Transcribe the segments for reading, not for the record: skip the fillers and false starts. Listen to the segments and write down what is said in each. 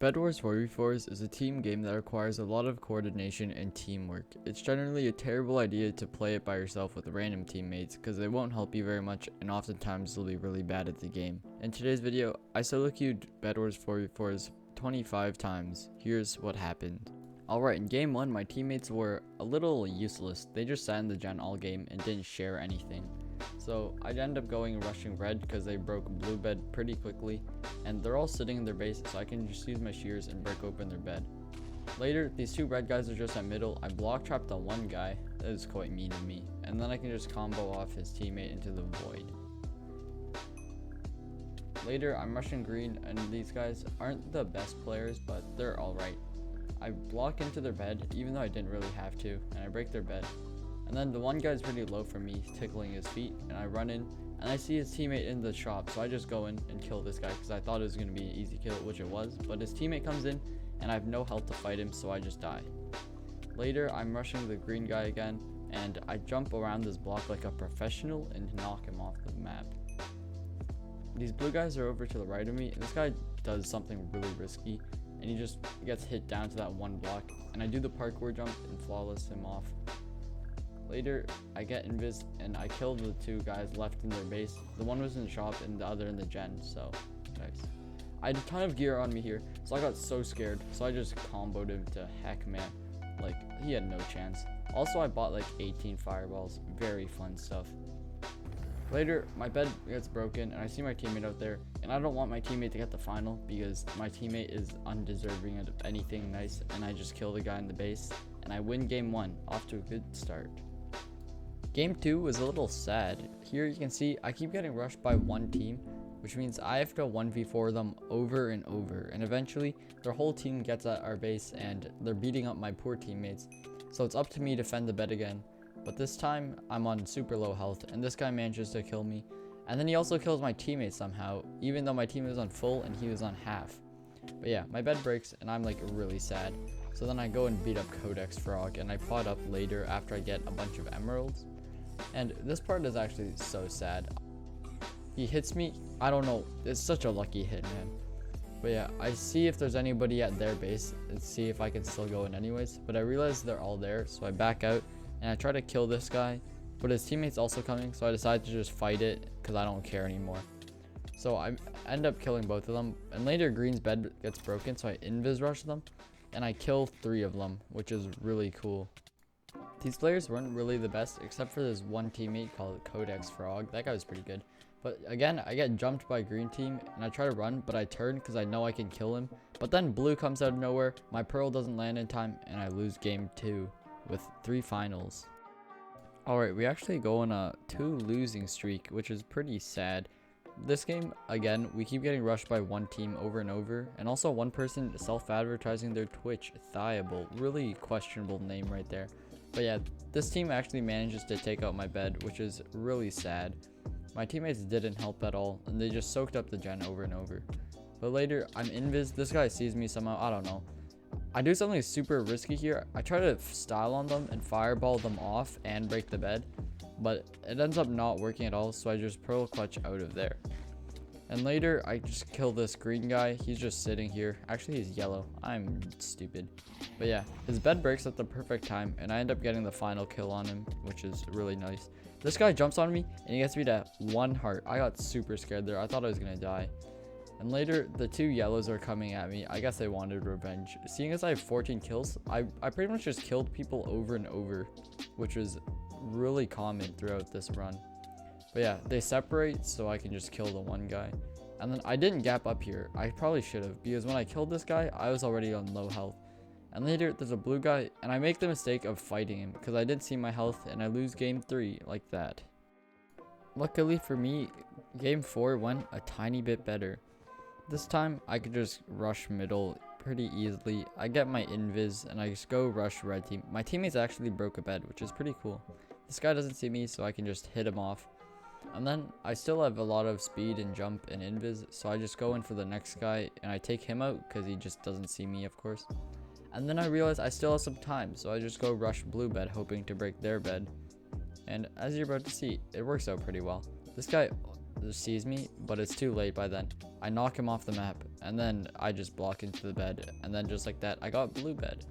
Bedwars 4v4s is a team game that requires a lot of coordination and teamwork. It's generally a terrible idea to play it by yourself with random teammates because they won't help you very much and oftentimes they'll be really bad at the game. In today's video, I solo queued Bedwars 4v4s 25 times. Here's what happened. Alright, in game 1 my teammates were a little useless. They just sat in the gen all game and didn't share anything. So I ended up going rushing red because they broke blue bed pretty quickly, and they're all sitting in their base, so I can just use my shears and break open their bed. Later, these two red guys are just at middle. I block trapped the one guy, that is quite mean of me, and then I can just combo off his teammate into the void. Later, I'm rushing green, and these guys aren't the best players, but they're alright. I block into their bed, even though I didn't really have to, and I break their bed. And then the one guy's pretty low for me, tickling his feet, and I run in, and I see his teammate in the shop, so I just go in and kill this guy because I thought it was going to be an easy kill, which it was, but his teammate comes in, and I have no health to fight him, so I just die. Later, I'm rushing the green guy again, and I jump around this block like a professional and knock him off the map. These blue guys are over to the right of me, and this guy does something really risky, and he just gets hit down to that one block, and I do the parkour jump and flawless him off. Later, I get invis and I kill the two guys left in their base. The one was in the shop and the other in the gen, so nice. I had a ton of gear on me here, so I got so scared, so I just comboed him to heck, man. Like, he had no chance. Also, I bought like 18 fireballs, very fun stuff. Later, my bed gets broken and I see my teammate out there, and I don't want my teammate to get the final because my teammate is undeserving of anything nice, and I just kill the guy in the base, and I win game 1, off to a good start. Game 2 was a little sad. Here you can see I keep getting rushed by one team, which means I have to 1v4 them over and over, and eventually their whole team gets at our base and they're beating up my poor teammates, so it's up to me to defend the bed again. But this time I'm on super low health and this guy manages to kill me, and then he also kills my teammate somehow, even though my team was on full and he was on half. But yeah, my bed breaks and I'm like really sad. So then I go and beat up Codex Frog, and I pot up later after I get a bunch of emeralds. And this part is actually so sad. He hits me, I don't know, it's such a lucky hit, man. But yeah, I see if there's anybody at their base and see if I can still go in anyways, but I realize they're all there, so I back out and I try to kill this guy, but his teammate's also coming, so I decide to just fight it because I don't care anymore. So I end up killing both of them, and later green's bed gets broken, so I invis rush them and I kill 3 of them, which is really cool. These players weren't really the best, except for this one teammate called Codex Frog. That guy was pretty good. But again, I get jumped by green team, and I try to run, but I turn because I know I can kill him. But then blue comes out of nowhere, my pearl doesn't land in time, and I lose game 2 with 3 finals. Alright, we actually go on a 2 losing streak, which is pretty sad. This game, again, we keep getting rushed by one team over and over, and also one person self-advertising their Twitch, Thiable. Really questionable name right there. But yeah, this team actually manages to take out my bed, which is really sad. My teammates didn't help at all, and they just soaked up the gen over and over. But later, I'm invis, this guy sees me somehow, I don't know. I do something super risky here. I try to style on them and fireball them off and break the bed, but it ends up not working at all, so I just pearl clutch out of there. And later, I just kill this green guy. He's just sitting here. Actually, he's yellow. I'm stupid. But yeah, his bed breaks at the perfect time, and I end up getting the final kill on him, which is really nice. This guy jumps on me, and he gets me to 1 heart. I got super scared there. I thought I was going to die. And later, the 2 yellows are coming at me. I guess they wanted revenge. Seeing as I have 14 kills, I pretty much just killed people over and over, which was really common throughout this run. But yeah, they separate so I can just kill the one guy. And then I didn't gap up here. I probably should have, because when I killed this guy, I was already on low health. And later, there's a blue guy, and I make the mistake of fighting him because I didn't see my health, and I lose game 3 like that. Luckily for me, game 4 went a tiny bit better. This time, I could just rush middle pretty easily. I get my invis, and I just go rush red team. My teammates actually broke a bed, which is pretty cool. This guy doesn't see me, so I can just hit him off. And then I still have a lot of speed and jump and invis, so I just go in for the next guy and I take him out because he just doesn't see me, of course. And then I realize I still have some time, so I just go rush blue bed, hoping to break their bed. And as you're about to see, it works out pretty well. This guy sees me, but it's too late by then. I knock him off the map, and then I just block into the bed, and then just like that, I got blue bed.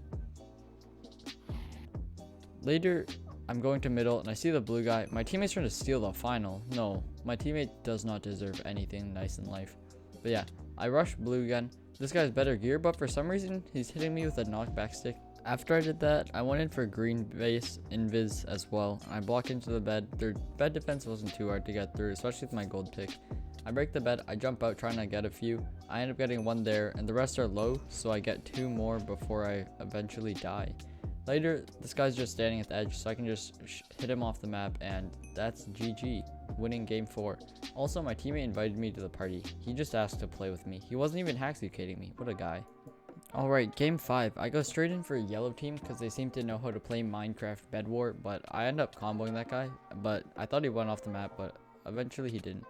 Later, I'm going to middle, and I see the blue guy. My teammate's trying to steal the final. No, my teammate does not deserve anything nice in life. But yeah, I rush blue again. This guy's better gear, but for some reason, he's hitting me with a knockback stick. After I did that, I went in for green base invis as well. I block into the bed. Their bed defense wasn't too hard to get through, especially with my gold pick. I break the bed, I jump out trying to get a few. I end up getting one there, and the rest are low, so I get 2 more before I eventually die. Later, this guy's just standing at the edge, so I can just hit him off the map, and that's GG, winning game 4. Also, my teammate invited me to the party. He just asked to play with me. He wasn't even hexucating me. What a guy. Alright, game 5. I go straight in for a yellow team because they seem to know how to play Minecraft Bed War, but I end up comboing that guy. But I thought he went off the map, but eventually he didn't.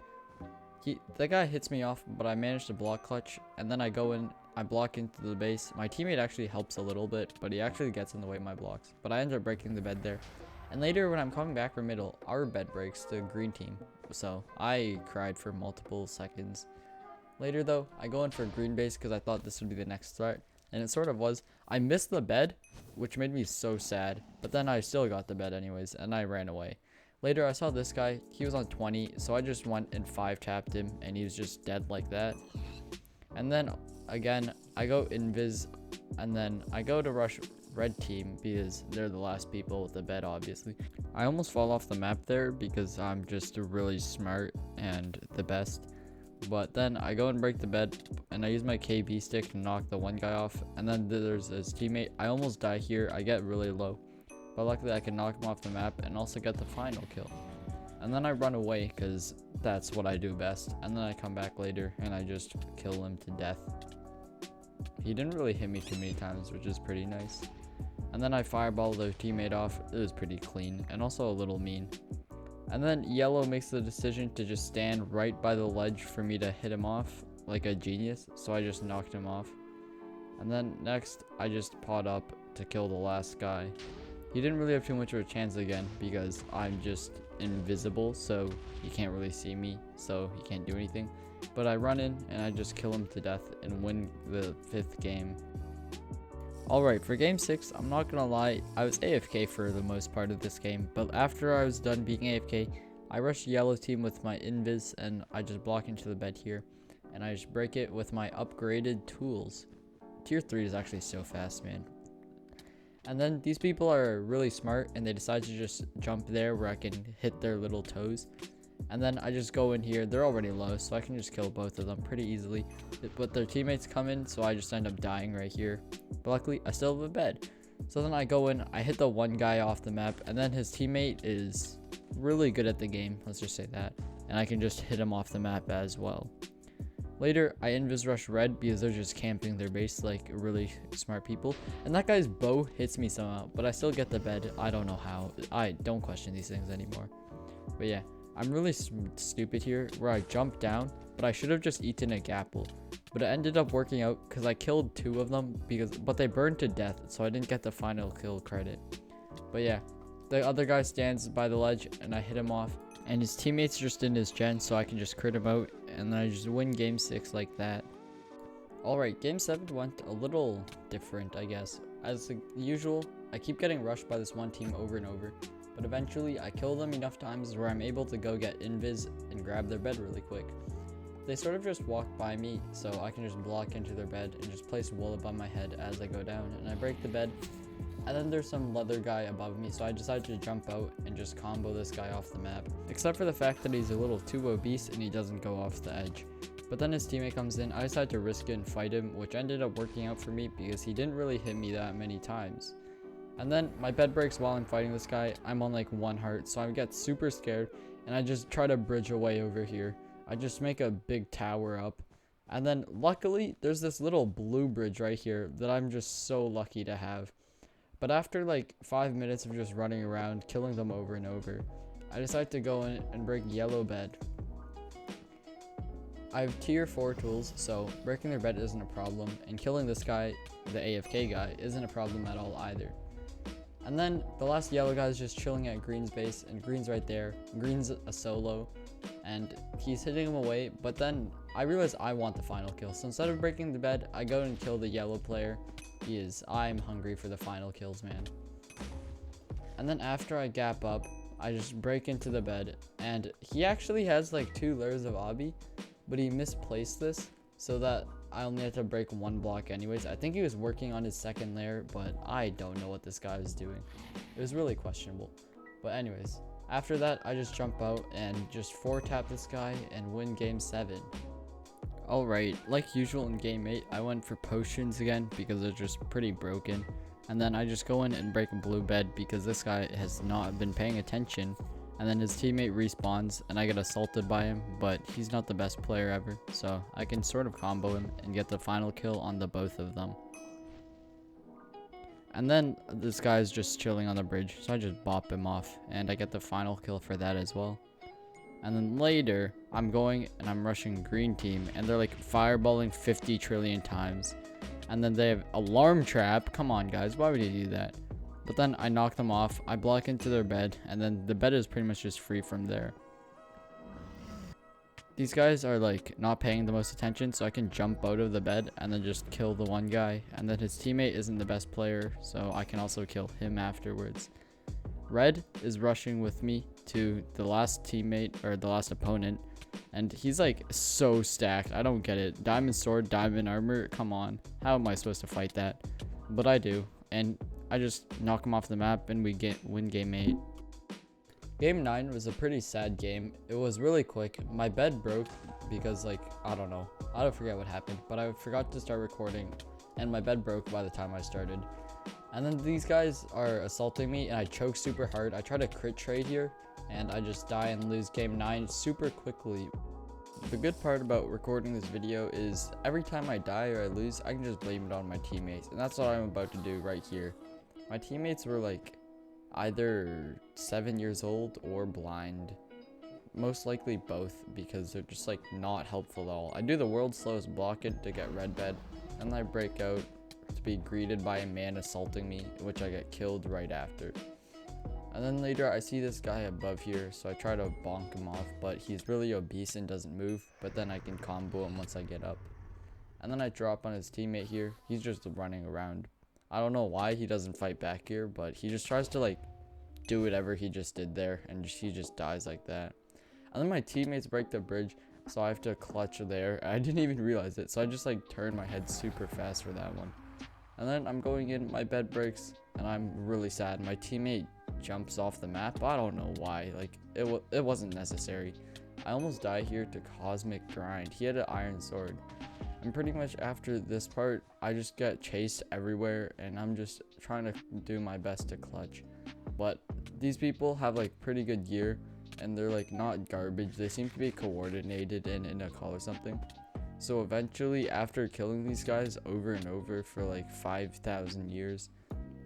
That guy hits me off, but I managed to block clutch, and then I go in, I block into the base. My teammate actually helps a little bit, but he actually gets in the way of my blocks. But I end up breaking the bed there. And later when I'm coming back from middle, our bed breaks to green team. So I cried for multiple seconds. Later though, I go in for green base because I thought this would be the next threat. And it sort of was. I missed the bed, which made me so sad. But then I still got the bed anyways, and I ran away. Later, I saw this guy. He was on 20, so I just went and 5-tapped him, and he was just dead like that. And then, again, I go invis, and then I go to rush red team because they're the last people with the bed, obviously. I almost fall off the map there because I'm just really smart and the best. But then I go and break the bed, and I use my KB stick to knock the one guy off, and then there's his teammate. I almost die here. I get really low. But luckily I can knock him off the map and also get the final kill. And then I run away because that's what I do best. And then I come back later and I just kill him to death. He didn't really hit me too many times, which is pretty nice. And then I fireball the teammate off. It was pretty clean and also a little mean. And then yellow makes the decision to just stand right by the ledge for me to hit him off like a genius. So I just knocked him off. And then next I just pod up to kill the last guy. He didn't really have too much of a chance again because I'm just invisible, so he can't really see me, so he can't do anything. But I run in and I just kill him to death and win the 5th game. Alright, for game 6, I'm not gonna lie, I was AFK for the most part of this game, but after I was done being AFK, I rushed yellow team with my invis and I just block into the bed here, and I just break it with my upgraded tools. Tier 3 is actually so fast, man. And then these people are really smart and they decide to just jump there where I can hit their little toes. And then I just go in here. They're already low, so I can just kill both of them pretty easily. But their teammates come in, so I just end up dying right here. But luckily, I still have a bed. So then I go in, I hit the one guy off the map, and then his teammate is really good at the game. Let's just say that. And I can just hit him off the map as well. Later, I invis rush red because they're just camping their base like really smart people. And that guy's bow hits me somehow, but I still get the bed. I don't know how. I don't question these things anymore. But yeah, I'm really stupid here where I jumped down, but I should have just eaten a gapple. But it ended up working out because I killed 2 of them, but they burned to death, so I didn't get the final kill credit. But yeah, the other guy stands by the ledge and I hit him off. And his teammates just in his gen, so I can just crit him out, and then I just win game 6 like that. Alright, game 7 went a little different, I guess. As usual, I keep getting rushed by this one team over and over, but eventually I kill them enough times where I'm able to go get invis and grab their bed really quick. They sort of just walk by me, so I can just block into their bed and just place wool above my head as I go down, and I break the bed. And then there's some leather guy above me, so I decided to jump out and just combo this guy off the map. Except for the fact that he's a little too obese and he doesn't go off the edge. But then his teammate comes in, I decided to risk it and fight him, which ended up working out for me because he didn't really hit me that many times. And then my bed breaks while I'm fighting this guy. I'm on like 1 heart, so I get super scared and I just try to bridge away over here. I just make a big tower up. And then luckily there's this little blue bridge right here that I'm just so lucky to have. But after like 5 minutes of just running around, killing them over and over, I decided to go in and break yellow bed. I have tier 4 tools, so breaking their bed isn't a problem, and killing this guy, the AFK guy, isn't a problem at all either. And then the last yellow guy is just chilling at green's base, and green's right there. Green's a solo, and he's hitting him away, but then I realize I want the final kill. So instead of breaking the bed, I go and kill the yellow player. I'm hungry for the final kills, man. And then after I gap up, I just break into the bed, and he actually has like 2 layers of obby, but he misplaced this so that I only had to break 1 block anyways. I think he was working on his 2nd layer, but I don't know what this guy was doing. It was really questionable. But anyways, after that, I just jump out and just 4-tap this guy and win game 7. Alright, like usual in game 8, I went for potions again because they're just pretty broken. And then I just go in and break a blue bed because this guy has not been paying attention. And then his teammate respawns and I get assaulted by him, but he's not the best player ever. So I can sort of combo him and get the final kill on the both of them. And then this guy's just chilling on the bridge, so I just bop him off and I get the final kill for that as well. And then later, I'm going and I'm rushing green team and they're like fireballing 50 trillion times. And then they have alarm trap. Come on guys, why would you do that? But then I knock them off, I block into their bed, and then the bed is pretty much just free from there. These guys are like not paying the most attention, so I can jump out of the bed and then just kill the one guy. And then his teammate isn't the best player, so I can also kill him afterwards. Red is rushing with me to the last teammate, or the last opponent, and he's like so stacked. I don't get it. Diamond sword, diamond armor, come on. How am I supposed to fight that? But I do, and I just knock him off the map and we win game 8. Game 9 was a pretty sad game. It was really quick. My bed broke because like, I don't know. I don't forget what happened, but I forgot to start recording and my bed broke by the time I started. And then these guys are assaulting me and I choke super hard. I try to crit trade here and I just die and lose game 9 super quickly. The good part about recording this video is every time I die or I lose, I can just blame it on my teammates. And that's what I'm about to do right here. My teammates were like either 7 years old or blind. Most likely both, because they're just like not helpful at all. I do the world's slowest block it to get red bed, and then I break out to be greeted by a man assaulting me, which I get killed right after. And then later I see this guy above here, so I try to bonk him off, but he's really obese and doesn't move, but then I can combo him once I get up. And then I drop on his teammate here. He's just running around. I don't know why he doesn't fight back here, but he just tries to like do whatever he just did there, and he just dies like that. And then my teammates break the bridge, so I have to clutch there. I didn't even realize it, so I just like turned my head super fast for that one. And then I'm going in, my bed breaks, and I'm really sad. My teammate jumps off the map. I don't know why, like it wasn't necessary. I almost die here to Cosmic Grind. He had an iron sword. And pretty much after this part, I just get chased everywhere and I'm just trying to do my best to clutch. But these people have like pretty good gear and they're like not garbage. They seem to be coordinated and in a call or something. So eventually, after killing these guys over and over for like 5,000 years,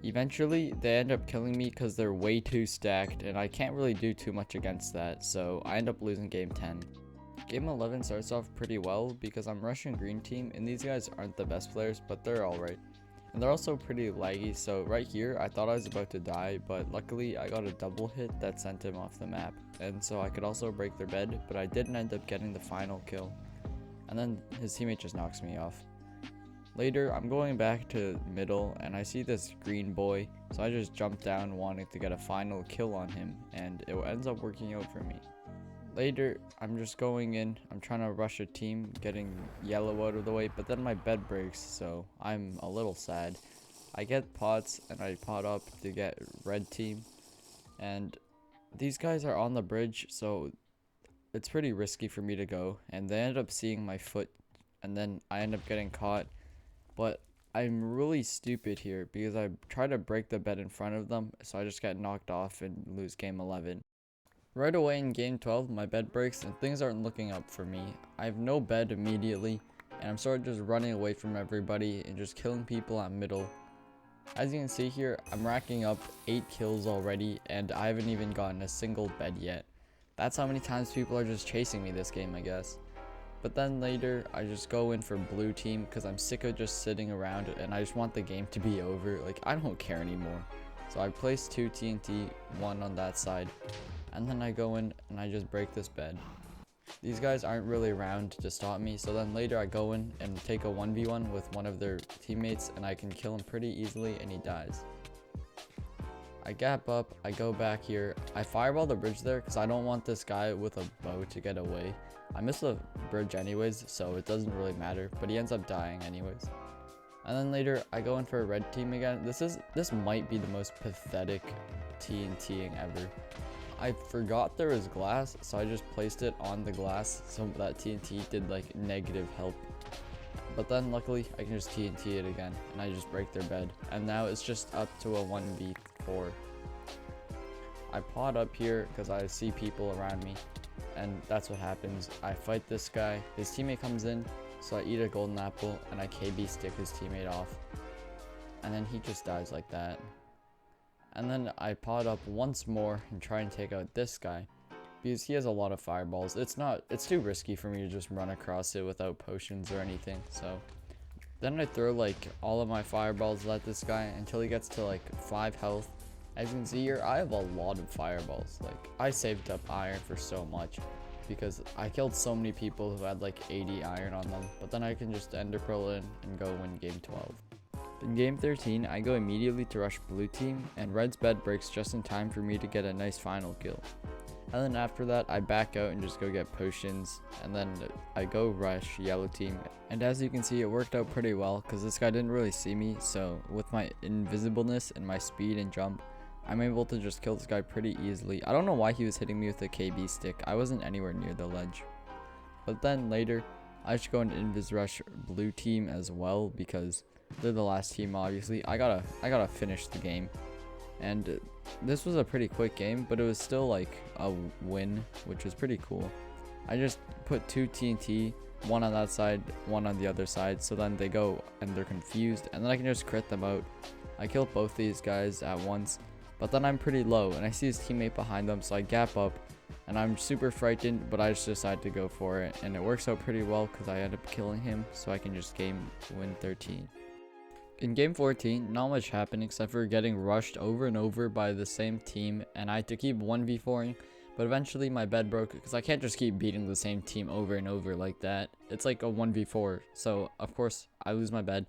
eventually they end up killing me because they're way too stacked and I can't really do too much against that. So I end up losing game 10. Game 11 starts off pretty well because I'm rushing green team and these guys aren't the best players, but they're alright. And they're also pretty laggy, so right here I thought I was about to die, but luckily I got a double hit that sent him off the map. And so I could also break their bed, but I didn't end up getting the final kill. And then his teammate just knocks me off. Later, I'm going back to middle and I see this green boy, so I just jump down wanting to get a final kill on him, and it ends up working out for me. Later, I'm just going in, I'm trying to rush a team, getting yellow out of the way, but then my bed breaks, so I'm a little sad. I get pots, and I pot up to get red team, and these guys are on the bridge, so it's pretty risky for me to go, and they end up seeing my foot, and then I end up getting caught, but I'm really stupid here, because I try to break the bed in front of them, so I just get knocked off and lose game 11. Right away in game 12, my bed breaks and things aren't looking up for me. I have no bed immediately, and I'm sort of just running away from everybody and just killing people at middle. As you can see here, I'm racking up 8 kills already, and I haven't even gotten a single bed yet. That's how many times people are just chasing me this game, I guess. But then later, I just go in for blue team because I'm sick of just sitting around and I just want the game to be over. Like, I don't care anymore. So I place 2 TNT, 1 on that side. And then I go in and I just break this bed. These guys aren't really around to stop me, so then later I go in and take a 1v1 with one of their teammates, and I can kill him pretty easily, and he dies. I gap up, I go back here, I fireball the bridge there because I don't want this guy with a bow to get away. I miss the bridge anyways, so it doesn't really matter, but he ends up dying anyways. And then later I go in for a red team again. This might be the most pathetic TNTing ever. I forgot there was glass, so I just placed it on the glass so that TNT did like negative help. But then luckily I can just TNT it again and I just break their bed. And now it's just up to a 1v4. I pod up here because I see people around me, and that's what happens. I fight this guy, his teammate comes in, so I eat a golden apple and I KB stick his teammate off. And then he just dies like that. And then I pod up once more and try and take out this guy because he has a lot of fireballs. It's too risky for me to just run across it without potions or anything. So then I throw like all of my fireballs at this guy until he gets to like 5 health. As you can see here, I have a lot of fireballs. Like, I saved up iron for so much because I killed so many people who had like 80 iron on them. But then I can just ender pearl in and go win game 12. In game 13, I go immediately to rush blue team, and red's bed breaks just in time for me to get a nice final kill. And then after that, I back out and just go get potions, and then I go rush yellow team. And as you can see, it worked out pretty well because this guy didn't really see me, so with my invisibleness and my speed and jump, I'm able to just kill this guy pretty easily. I don't know why he was hitting me with a KB stick. I wasn't anywhere near the ledge. But then later, I should go and invis rush blue team as well because they're the last team, obviously. I gotta finish the game. And this was a pretty quick game, but it was still like a win, which was pretty cool. I just put 2 TNT, one on that side, one on the other side, so then they go and they're confused, and then I can just crit them out. I kill both these guys at once, but then I'm pretty low, and I see his teammate behind them, so I gap up, and I'm super frightened, but I just decide to go for it, and it works out pretty well because I end up killing him, so I can just win 13. In game 14, not much happened except for getting rushed over and over by the same team, and I had to keep 1v4ing, but eventually my bed broke because I can't just keep beating the same team over and over like that. It's like a 1v4, so of course I lose my bed.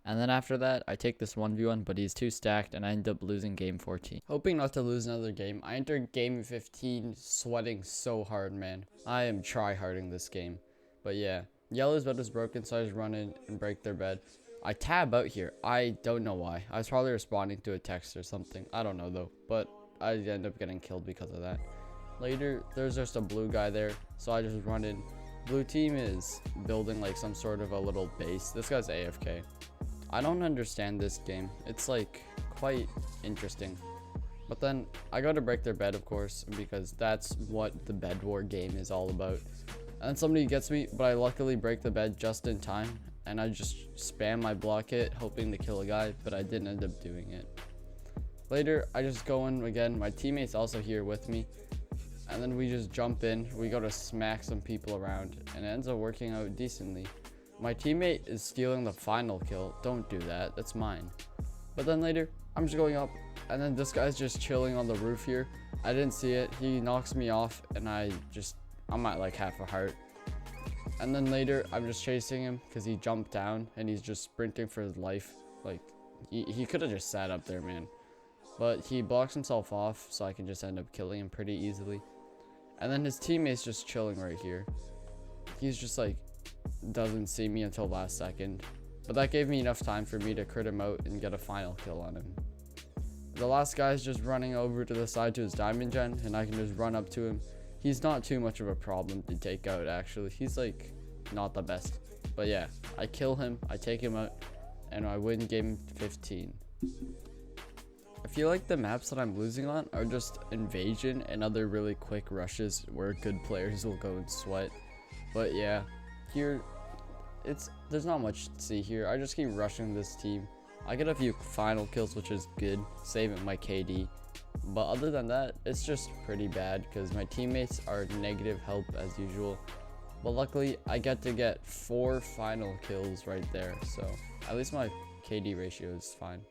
And then after that, I take this 1v1, but he's too stacked, and I end up losing game 14. Hoping not to lose another game, I entered game 15 sweating so hard, man. I am try-harding this game. But yeah, yellow's bed was broken, so I just run in and break their bed. I tab out here. I don't know why. I was probably responding to a text or something. I don't know though, but I end up getting killed because of that. Later, there's just a blue guy there, so I just run in. Blue team is building like some sort of a little base. This guy's AFK. I don't understand this game. It's like quite interesting. But then I go to break their bed, of course, because that's what the bed war game is all about. And then somebody gets me, but I luckily break the bed just in time. And I just spam my block hit, hoping to kill a guy, but I didn't end up doing it. Later, I just go in again. My teammate's also here with me. And then we just jump in. We go to smack some people around, and it ends up working out decently. My teammate is stealing the final kill. Don't do that. That's mine. But then later, I'm just going up, and then this guy's just chilling on the roof here. I didn't see it. He knocks me off, and I'm at like half a heart. And then later, I'm just chasing him because he jumped down and he's just sprinting for his life. Like, he could have just sat up there, man. But he blocks himself off, so I can just end up killing him pretty easily. And then his teammate's just chilling right here. He's just like, doesn't see me until last second. But that gave me enough time for me to crit him out and get a final kill on him. The last guy's just running over to the side to his diamond gen, and I can just run up to him. He's not too much of a problem to take out, actually. He's like not the best. But yeah, I kill him, I take him out, and I win game 15. I feel like the maps that I'm losing on are just invasion and other really quick rushes where good players will go and sweat. But yeah, here there's not much to see here. I just keep rushing this team. I get a few final kills, which is good, saving my KD. But other than that, it's just pretty bad because my teammates are negative help as usual. But luckily, I get to get 4 final kills right there, so at least my KD ratio is fine.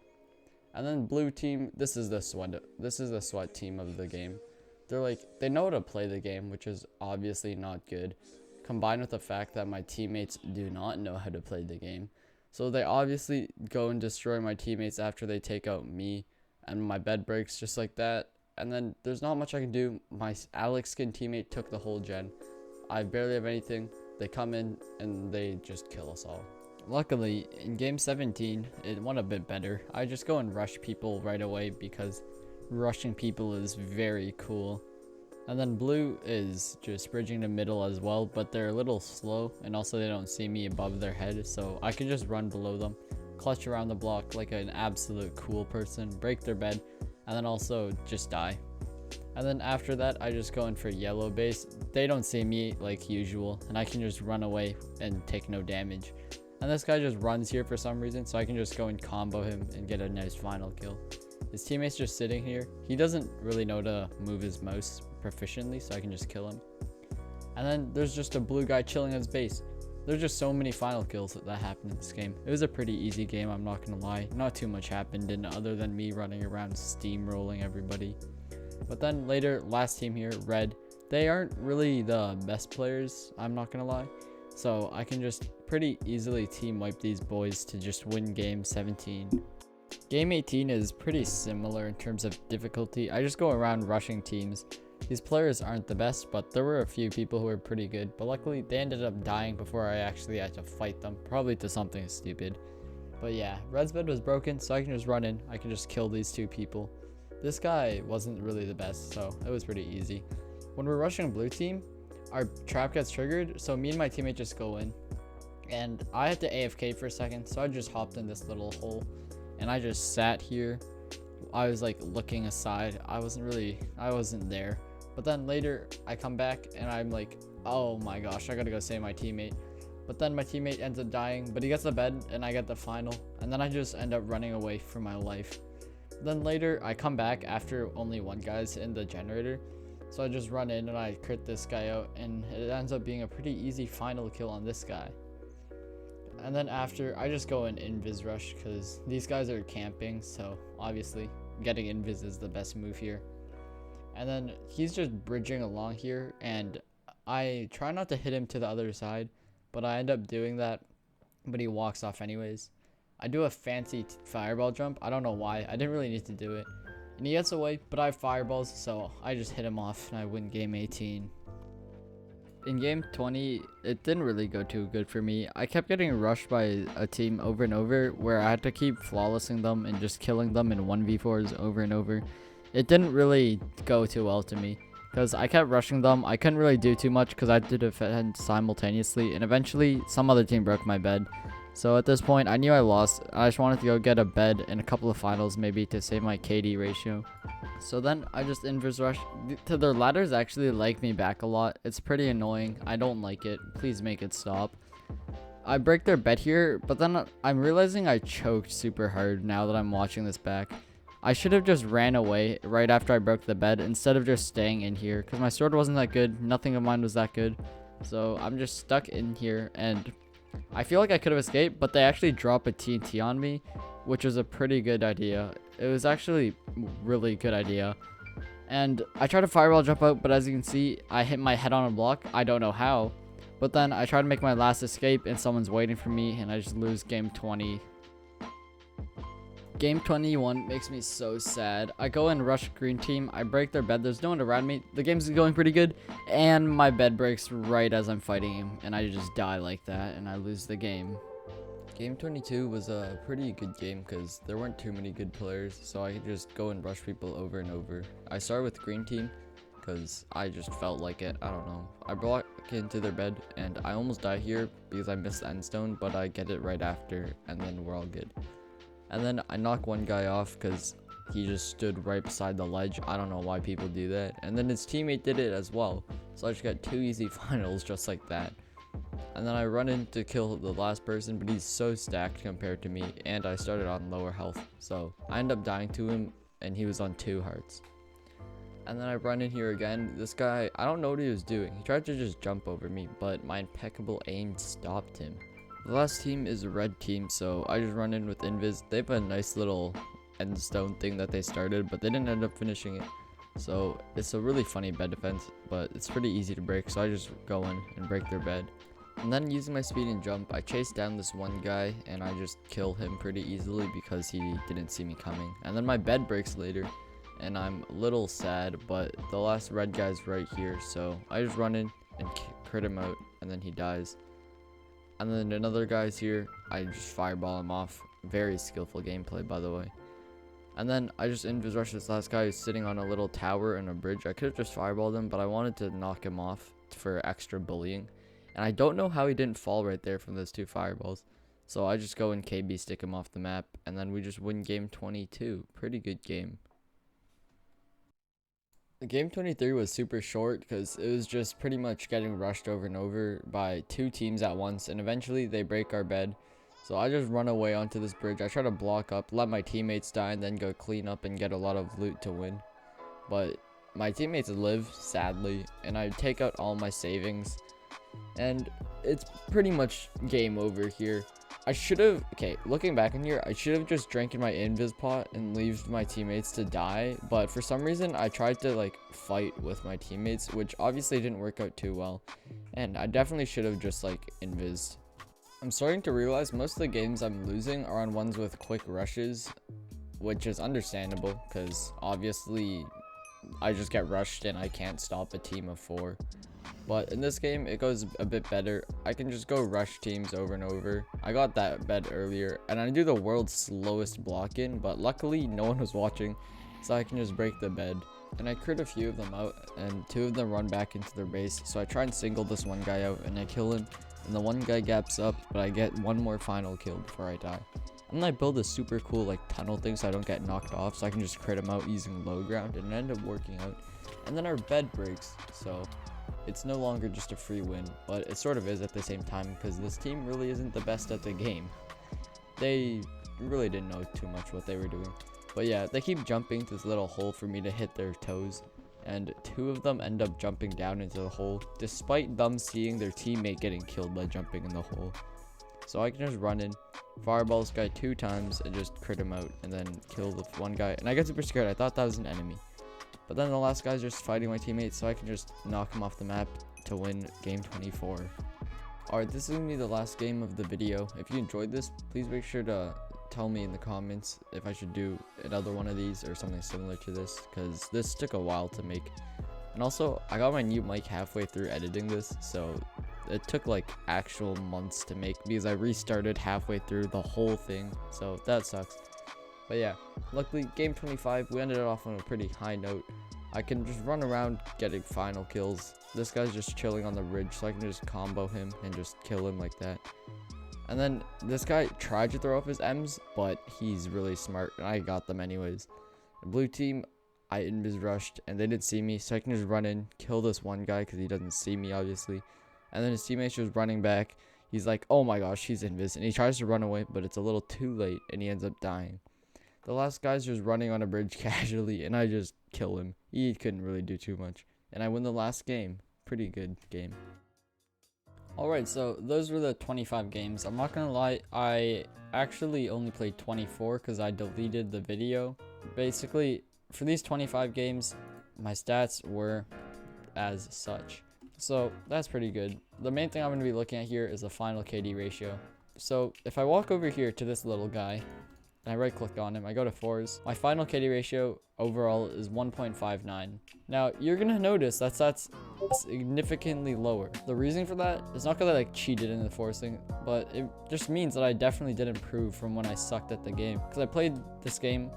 And then blue team, this is the sweat team of the game. they know how to play the game, which is obviously not good, combined with the fact that my teammates do not know how to play the game. So they obviously go and destroy my teammates after they take out me, and my bed breaks just like that. And then there's not much I can do. My Alex skin teammate took the whole gen. I barely have anything. They come in and they just kill us all. Luckily, in game 17, it went a bit better. I just go and rush people right away because rushing people is very cool. And then blue is just bridging the middle as well, but they're a little slow, and also they don't see me above their head, so I can just run below them, clutch around the block like an absolute cool person, break their bed, and then also just die. And then after that, I just go in for yellow base. They don't see me like usual, and I can just run away and take no damage. And this guy just runs here for some reason, so I can just go and combo him and get a nice final kill. His teammate's just sitting here. He doesn't really know to move his mouse proficiently, so I can just kill him. And then there's just a blue guy chilling on his base. There's just so many final kills that happened in this game. It was a pretty easy game, I'm not gonna lie. Not too much happened in other than me running around steamrolling everybody. But then later, last team here, red, they aren't really the best players, I'm not gonna lie. So I can just pretty easily team wipe these boys to just win game 17. Game 18 is pretty similar in terms of difficulty. I just go around rushing teams. These players aren't the best, but there were a few people who were pretty good. But luckily, they ended up dying before I actually had to fight them. Probably to something stupid. But yeah, red's bed was broken, so I can just run in. I can just kill these two people. This guy wasn't really the best, so it was pretty easy. When we're rushing blue team, our trap gets triggered, so me and my teammate just go in. And I had to AFK for a second, so I just hopped in this little hole. And I just sat here. I was like looking aside. I wasn't there. But then later I come back and I'm like, oh my gosh, I gotta go save my teammate. But then my teammate ends up dying, but he gets the bed and I get the final. And then I just end up running away for my life. Then later I come back after only one guy's in the generator. So I just run in and I crit this guy out, and it ends up being a pretty easy final kill on this guy. And then after, I just go in invis rush because these guys are camping, so obviously getting invis is the best move here. And then he's just bridging along here, and I try not to hit him to the other side, but I end up doing that, but he walks off anyways. I do a fancy fireball jump. I don't know why. I didn't really need to do it. And he gets away, but I have fireballs, so I just hit him off and I win game 18. In game 20, it didn't really go too good for me. I kept getting rushed by a team over and over where I had to keep flawlessing them and just killing them in 1v4s over and over. It didn't really go too well to me because I kept rushing them. I couldn't really do too much because I had to defend simultaneously, and eventually some other team broke my bed. So at this point, I knew I lost. I just wanted to go get a bed and a couple of finals maybe to save my KD ratio. So then I just inverse rush. Their ladders actually like me back a lot. It's pretty annoying. I don't like it. Please make it stop. I break their bed here, but then I'm realizing I choked super hard now that I'm watching this back. I should have just ran away right after I broke the bed instead of just staying in here because my sword wasn't that good. Nothing of mine was that good. So I'm just stuck in here, and I feel like I could have escaped, but they actually drop a TNT on me, which was a pretty good idea. It was actually really good idea. And I tried to fireball jump out, but as you can see, I hit my head on a block. I don't know how. But then I tried to make my last escape, and someone's waiting for me, and I just lose game 20. Game 21 makes me so sad. I go and rush green team. I break their bed. There's no one around me. The game's going pretty good. And my bed breaks right as I'm fighting him. And I just die like that. And I lose the game. Game 22 was a pretty good game because there weren't too many good players. So I could just go and rush people over and over. I started with green team because I just felt like it. I don't know. I block into their bed. And I almost die here because I missed the end stone. But I get it right after. And then we're all good. And then I knock one guy off because he just stood right beside the ledge. I don't know why people do that. And then his teammate did it as well. So I just got 2 easy finals just like that. And then I run in to kill the last person, but he's so stacked compared to me. And I started on lower health. So I end up dying to him, and he was on 2 hearts. And then I run in here again. This guy, I don't know what he was doing. He tried to just jump over me, but my impeccable aim stopped him. The last team is a red team, so I just run in with invis. They have a nice little end stone thing that they started, but they didn't end up finishing it. So it's a really funny bed defense, but it's pretty easy to break, so I just go in and break their bed. And then using my speed and jump, I chase down this one guy and I just kill him pretty easily because he didn't see me coming. And then my bed breaks later and I'm a little sad, but the last red guy's right here, so I just run in and crit him out and then he dies. And then another guy's here, I just fireball him off. Very skillful gameplay, by the way. And then I just invis rush this last guy who's sitting on a little tower and a bridge. I could have just fireballed him, but I wanted to knock him off for extra bullying. And I don't know how he didn't fall right there from those 2 fireballs. So I just go and KB stick him off the map, and then we just win game 22. Pretty good game. Game 23 was super short because it was just pretty much getting rushed over and over by 2 teams at once, and eventually they break our bed. So I just run away onto this bridge. I try to block up, let my teammates die, and then go clean up and get a lot of loot to win. But my teammates live, sadly, and I take out all my savings. And it's pretty much game over here. I should have, okay, looking back in here, I should have just drank in my invis pot and leave my teammates to die. But for some reason, I tried to like fight with my teammates, which obviously didn't work out too well. And I definitely should have just like invised. I'm starting to realize most of the games I'm losing are on ones with quick rushes, which is understandable because obviously I just get rushed and I can't stop a team of 4. But in this game, it goes a bit better. I can just go rush teams over and over. I got that bed earlier, and I do the world's slowest block in, but luckily no one was watching, so I can just break the bed. And I crit a few of them out, and 2 of them run back into their base, so I try and single this one guy out, and I kill him. And the one guy gaps up, but I get one more final kill before I die. And then I build a super cool like tunnel thing so I don't get knocked off, so I can just crit him out using low ground, and it ended up working out. And then our bed breaks, so it's no longer just a free win, but it sort of is at the same time because this team really isn't the best at the game. They really didn't know too much what they were doing. But yeah, they keep jumping to this little hole for me to hit their toes, and 2 of them end up jumping down into the hole despite them seeing their teammate getting killed by jumping in the hole. So I can just run in, fireball this guy 2 times and just crit him out and then kill the one guy. And I get super scared. I thought that was an enemy. But then the last guy's just fighting my teammates, so I can just knock him off the map to win game 24. Alright, this is going to be the last game of the video. If you enjoyed this, please make sure to tell me in the comments if I should do another one of these or something similar to this, because this took a while to make. And also, I got my new mic halfway through editing this, so it took like actual months to make because I restarted halfway through the whole thing, so that sucks. But yeah, luckily game 25, we ended it off on a pretty high note. I can just run around getting final kills. This guy's just chilling on the ridge, so I can just combo him and just kill him like that. And then this guy tried to throw up his M's, but he's really smart, and I got them anyways. The blue team, I invis rushed, and they didn't see me, so I can just run in, kill this one guy because he doesn't see me, obviously. And then his teammate's just running back. He's like, oh my gosh, he's invis, and he tries to run away, but it's a little too late, and he ends up dying. The last guy's just running on a bridge casually, and I just kill him. He couldn't really do too much, and I win the last game. Pretty good game. Alright, so those were the 25 games. I'm not gonna lie, I actually only played 24 because I deleted the video. Basically, for these 25 games, my stats were as such. So that's pretty good. The main thing I'm going to be looking at here is the final KD ratio. So if I walk over here to this little guy, and I right click on him, I go to 4s, my final KD ratio overall is 1.59. Now you're gonna notice that's significantly lower. The reason for that is not because I like cheated in the forcing, but it just means that I definitely did improve from when I sucked at the game, because I played this game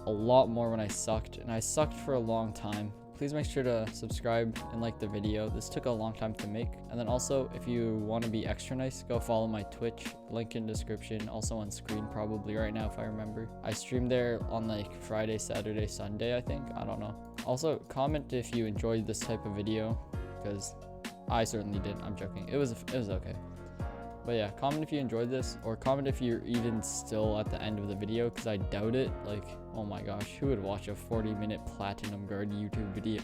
a lot more when I sucked, and I sucked for a long time. Please make sure to subscribe and like the video. This took a long time to make. And then also, if you want to be extra nice, go follow my Twitch, link in description, also on screen probably right now if I remember. I stream there on like Friday, Saturday, Sunday, I think. I don't know. Also, comment if you enjoyed this type of video, because I certainly did. I'm joking. It was okay. But yeah, comment if you enjoyed this, or comment if you're even still at the end of the video, because I doubt it. Like, oh my gosh, who would watch a 40-minute PlatinumGuard YouTube video?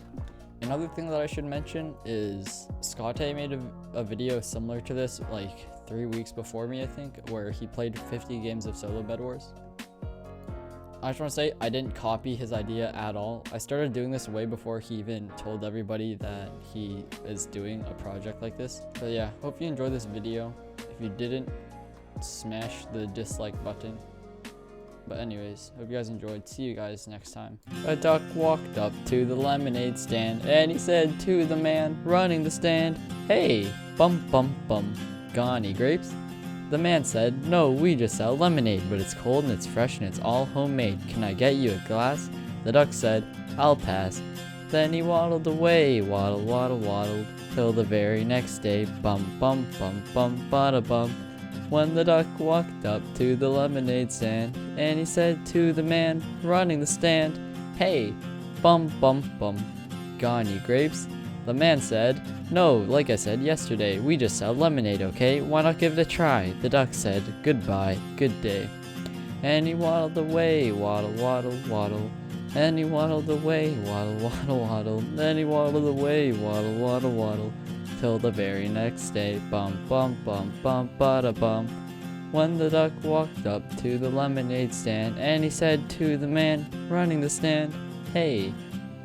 Another thing that I should mention is Scott made a video similar to this like 3 weeks before me, I think, where he played 50 games of solo Bedwars. I just want to say I didn't copy his idea at all. I started doing this way before he even told everybody that he is doing a project like this. So yeah, hope you enjoyed this video. If you didn't, smash the dislike button. But anyways, hope you guys enjoyed. See you guys next time. A duck walked up to the lemonade stand and he said to the man running the stand, "Hey, bum bum bum, got any grapes?" The man said, "No, we just sell lemonade, but it's cold and it's fresh and it's all homemade. Can I get you a glass?" The duck said, "I'll pass." Then he waddled away, waddle, waddle, waddled, till the very next day, bum bum bum bum bada bum. When the duck walked up to the lemonade stand, and he said to the man running the stand, "Hey, bum bum bum, got any grapes?" The man said, "No, like I said yesterday, we just sell lemonade, okay? Why not give it a try?" The duck said, "Goodbye, good day." And he waddled away, waddle, waddle, waddle. And he waddled away, waddle, waddle, waddle. Then he waddled away, waddle, waddle, waddle, till the very next day, bum, bum, bum, bum, bada bum. When the duck walked up to the lemonade stand, and he said to the man running the stand, "Hey,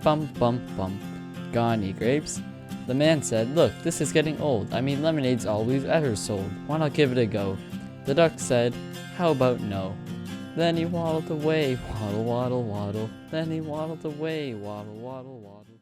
bum, bum, bum, got any grapes?" The man said, "Look, this is getting old. I mean, lemonade's all we've ever sold. Why not give it a go?" The duck said, "How about no?" Then he waddled away, waddle, waddle, waddle. Then he waddled away, waddle, waddle, waddle.